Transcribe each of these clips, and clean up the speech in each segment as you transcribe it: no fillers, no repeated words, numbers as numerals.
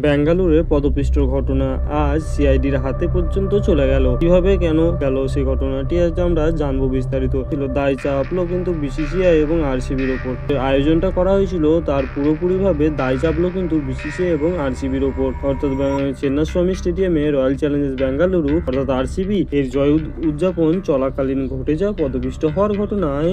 বেঙ্গালুরে পদপিষ্টর ঘটনা আজ সিআইডির হাতে পর্যন্ত চলে গেল। কিভাবে কেন গেল সেই ঘটনাটি আজ আমরা জানবো বিস্তারিত। ছিল দায় চাপলো কিন্তু বিসিসিআই এবং আরসিবির ওপর। আয়োজনটা করা হয়েছিল তার পুরোপুরিভাবে দায় চাপলো কিন্তু বিসিসিআই এবং আরসিবির ওপর। অর্থাৎ চেন্নাস্বামী স্টেডিয়ামে রয়্যাল চ্যালেঞ্জার্স বেঙ্গালুরু অর্থাৎ আরসিবি এর জয় উদযাপন চলাকালীন ঘটে যাওয়া পদপিষ্ট হওয়ার ঘটনায়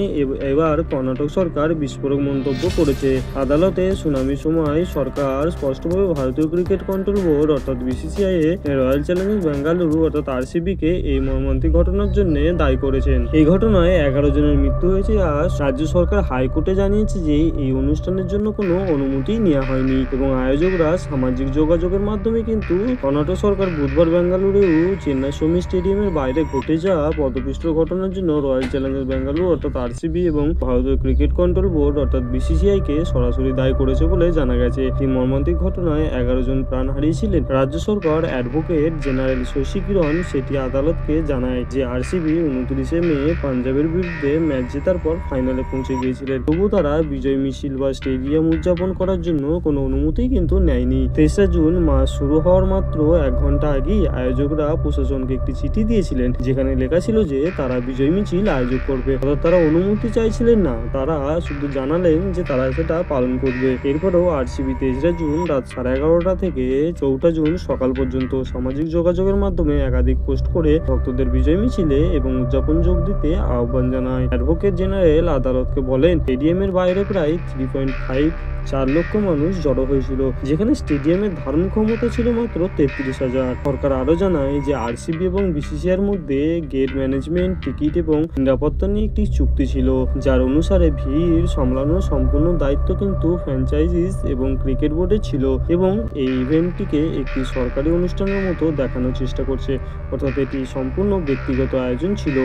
এবার কর্ণাটক সরকার বিস্ফোরক মন্তব্য করেছে। আদালতে শুনানির সময় সরকার স্পষ্টভাবে ভারতীয় ক্রিকেট কন্ট্রোল বোর্ড অর্থাৎ বিসিসিআই রয়্যাল চ্যালেঞ্জার্স বেঙ্গালুরু অর্থাৎ আরসিবি কে এই মর্মান্তিক ঘটনার জন্য দায়ী করেছেন। এই ঘটনায় 11 জনের মৃত্যু হয়েছে। আজ রাজ্য সরকার হাইকোর্টে জানিয়েছে যে এই অনুষ্ঠানের জন্য কোনো অনুমতি নেওয়া হয়নি এবং আয়োজকরা সামাজিক যোগাযোগের মাধ্যমে কিন্তু কর্ণাটক সরকার বুধবার বেঙ্গালুরু চেন্নাস্বামী স্টেডিয়ামের বাইরে ঘটে যাওয়া পদপিষ্ট ঘটনার জন্য রয়্যাল চ্যালেঞ্জার্স বেঙ্গালুরু অর্থাৎ আরসিবি এবং ভারতীয় ক্রিকেট কন্ট্রোল বোর্ড অর্থাৎ বিসিসিআই কে সরাসরি দায়ী করেছে বলে জানা গেছে। এই মর্মান্তিক ঘটনায় 11 জন প্রাণ হারিয়েছিলেন। রাজ্য সরকার অ্যাডভোকেট জেনারেল শশী কিরণ সেটি আদালতকে জানায় যে আরসিবি 29 মে পাঞ্জাবের বিরুদ্ধে ম্যাচ জেতার পর ফাইনালে পৌঁছে গিয়েছিলেন, তবু তারা বিজয় মিছিল বা স্টেডিয়াম উদযাপন করার জন্য কোনো অনুমতি কিন্তু নেয়নি। 23 জুন ম্যাচ শুরু হওয়ার মাত্র 1 ঘন্টা আগেই আয়োজকরা প্রশাসনকে একটি চিঠি দিয়েছিলেন যেখানে লেখা ছিল যে তারা বিজয় মিছিল আয়োজন করবে। অর্থাৎ তারা অনুমতি চাইছিলেন না, তারা শুধু জানালেন যে তারা সেটা পালন করবে। এরপরেও আরসিবি 23 জুন রাত 11:30 থেকে 4 জুন সকাল পর্যন্ত সামাজিক যোগাযোগের মাধ্যমে একাধিক পোস্ট করে ভক্তদের বিজয় মিছিলে এবং উদযাপন যোগ দিতে আহ্বান জানায়। অ্যাডভোকেট জেনারেল আদালতকে বলেন স্টেডিয়ামের বাইরে প্রায় 3.54 লক্ষ মানুষ জড়ো হয়েছিল, যেখানে স্টেডিয়ামের ধারণ ক্ষমতা ছিল মাত্র 33,000। সরকার আরো জানায় যে আরসিবি এবং বিসিসিআইর মধ্যে গেট ম্যানেজমেন্ট, টিকিট এবং নিরাপত্তা নিয়ে একটি চুক্তি ছিল, যার অনুসারে ভিড় সামলানোর সম্পূর্ণ দায়িত্ব কিন্তু ফ্র্যাঞ্চাইজিস এবং ক্রিকেট বোর্ডের ছিল এবং এই ইভেন্টটিকে একটি সরকারি অনুষ্ঠানের মতো দেখানোর চেষ্টা করছে। অর্থাৎ এটি সম্পূর্ণ ব্যক্তিগত আয়োজন ছিল।